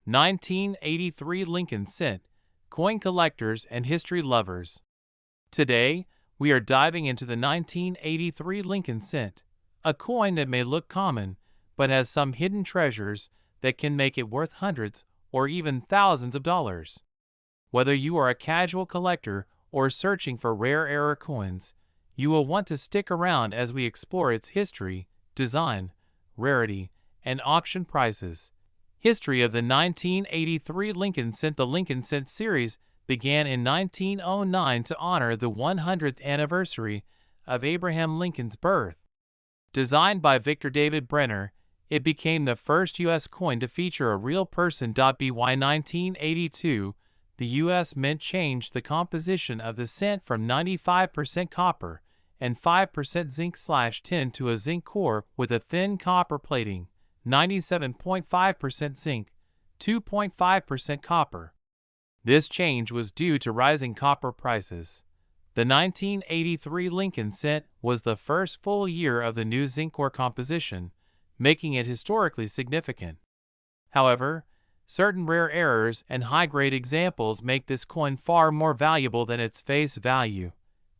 1983 Lincoln Cent, coin collectors and history lovers. Today, we are diving into the 1983 Lincoln Cent, a coin that may look common, but has some hidden treasures that can make it worth hundreds or even thousands of dollars. Whether you are a casual collector or searching for rare era coins, you will want to stick around as we explore its history, design, rarity, and auction prices. History of the 1983 Lincoln Cent. The Lincoln Cent series began in 1909 to honor the 100th anniversary of Abraham Lincoln's birth. Designed by Victor David Brenner, it became the first U.S. coin to feature a real person. By 1982, the U.S. Mint changed the composition of the cent from 95% copper and 5% zinc/tin to a zinc core with a thin copper plating, 97.5% zinc, 2.5% copper. This change was due to rising copper prices. The 1983 Lincoln Cent was the first full year of the new zinc core composition, making it historically significant. However, certain rare errors and high-grade examples make this coin far more valuable than its face value.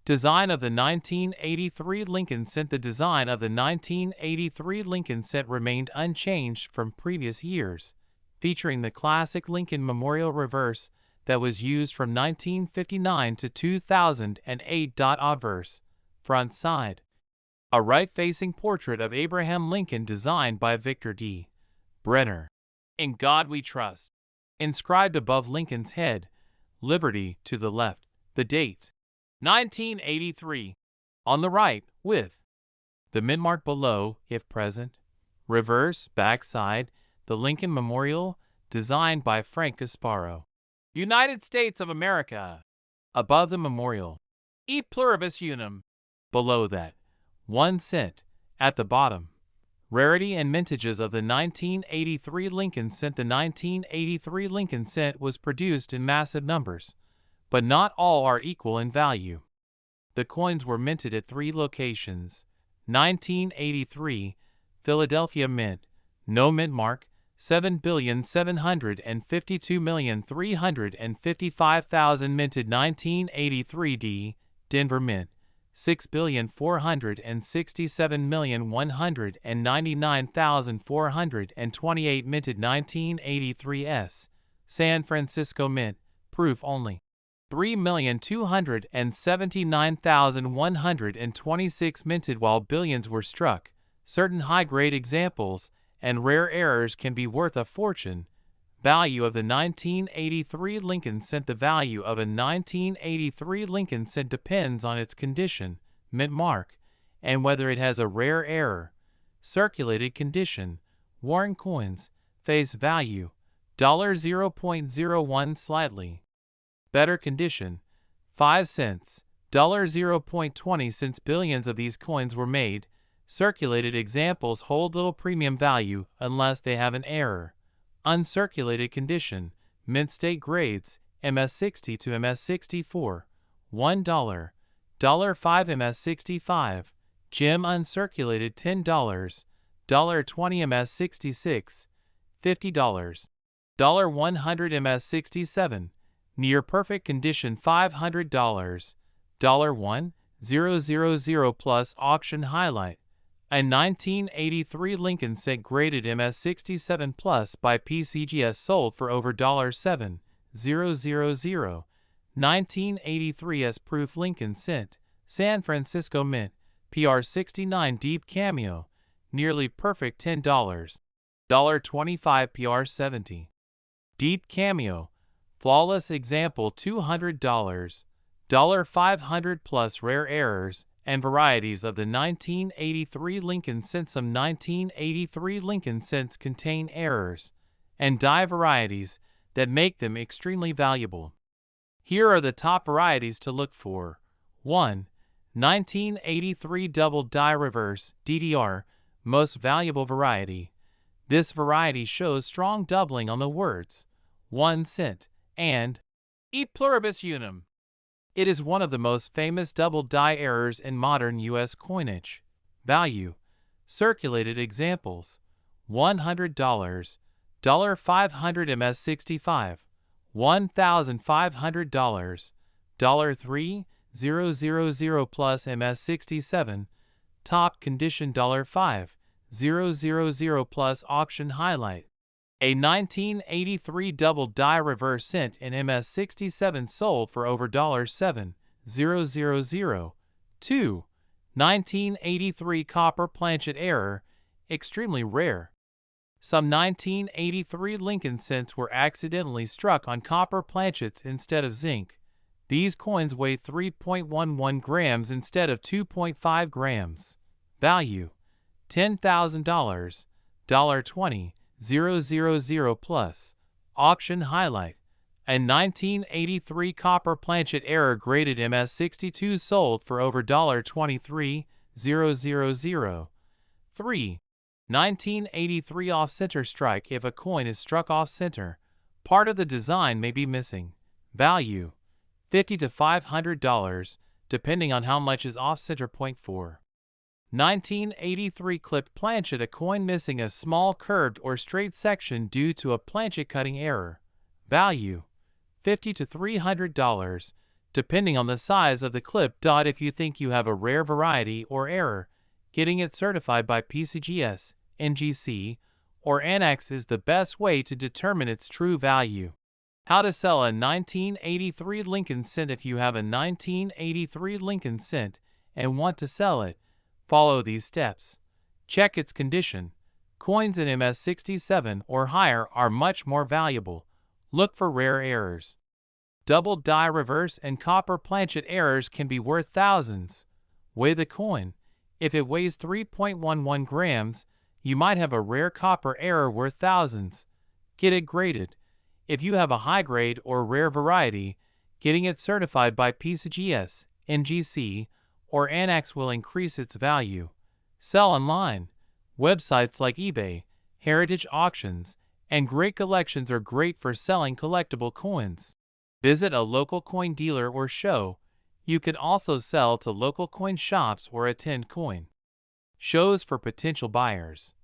Design of the 1983 Lincoln Cent. The design of the 1983 Lincoln Cent remained unchanged from previous years, featuring the classic Lincoln Memorial reverse that was used from 1959 to 2008. Obverse, front side. A right-facing portrait of Abraham Lincoln designed by Victor D. Brenner. "In God We Trust." Inscribed above Lincoln's head, Liberty to the left, the date, 1983. On the right, with the mint mark below, if present. Reverse, backside, the Lincoln Memorial, designed by Frank Gasparo. United States of America. Above the memorial, E pluribus unum. Below that, 1 cent. At the bottom, rarity and mintages of the 1983 Lincoln Cent. The 1983 Lincoln Cent was produced in massive numbers, but not all are equal in value. The coins were minted at 3 locations. 1983, Philadelphia Mint, no mint mark, 7,752,355,000 minted. 1983 D, Denver Mint, 6,467,199,428 minted. 1983 S, San Francisco Mint, proof only, 3,279,126 minted. While billions were struck, certain high-grade examples and rare errors can be worth a fortune. Value of the 1983 Lincoln Cent. The value of a 1983 Lincoln Cent depends on its condition, mint mark, and whether it has a rare error. Circulated condition, worn coins, face value, $0.01 slightly better condition, 5 cents, $0.20 cents. Billions of these coins were made. Circulated examples hold little premium value unless they have an error. Uncirculated condition, mint state grades, MS60 to MS64, $1, $5 MS65, gem uncirculated $10, $20 MS66, $50, $100 MS67, near perfect condition $500, $1,000 plus auction highlight. A 1983 Lincoln Cent graded MS67 Plus by PCGS sold for over $7,000. 1983 S-proof Lincoln Cent, San Francisco Mint, PR69 Deep Cameo, nearly perfect $10, $25 PR70. Deep Cameo, flawless example $200, $500 plus rare errors and varieties of the 1983 Lincoln Cent. Some 1983 Lincoln Cents contain errors and die varieties that make them extremely valuable. Here are the top varieties to look for. 1. 1983 Double Die Reverse, DDR, most valuable variety. This variety shows strong doubling on the words 1 cent and E pluribus unum. It is one of the most famous double die errors in modern U.S. coinage. Value. Circulated examples: $100, $500 MS65, $1,500, $3,000 plus MS67, top condition $5,000 plus auction highlight. A 1983 double die reverse cent in MS67 sold for over $7,000. 2. 1983 copper planchet error, extremely rare. Some 1983 Lincoln cents were accidentally struck on copper planchets instead of zinc. These coins weigh 3.11 grams instead of 2.5 grams. Value: $10,000, $20,000 plus. Auction highlight: a 1983 copper planchet error graded MS62 sold for over $23,000. 3. 1983 off-center strike. If a coin is struck off-center, part of the design may be missing. Value: $50 to $500, depending on how much is off-center. 4. 1983 clipped planchet. A coin missing a small curved or straight section due to a planchet cutting error. Value: $50 to $300, depending on the size of the clip. If you think you have a rare variety or error, getting it certified by PCGS, NGC, or ANAX is the best way to determine its true value. How to sell a 1983 Lincoln cent. If you have a 1983 Lincoln cent and want to sell it, follow these steps. Check its condition. Coins in MS67 or higher are much more valuable. Look for rare errors. Double die reverse and copper planchet errors can be worth thousands. Weigh the coin. If it weighs 3.11 grams, you might have a rare copper error worth thousands. Get it graded. If you have a high grade or rare variety, getting it certified by PCGS, NGC, or ANAX will increase its value. Sell online. Websites like eBay, Heritage Auctions, and Great Collections are great for selling collectible coins. Visit a local coin dealer or show. You can also sell to local coin shops or attend coin shows for potential buyers.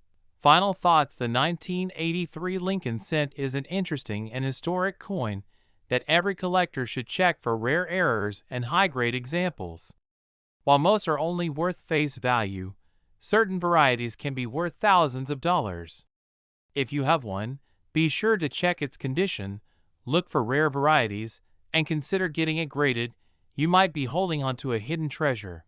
Final thoughts: the 1983 Lincoln cent is an interesting and historic coin that every collector should check for rare errors and high-grade examples. While most are only worth face value, certain varieties can be worth thousands of dollars. If you have one, be sure to check its condition, look for rare varieties, and consider getting it graded. You might be holding onto a hidden treasure.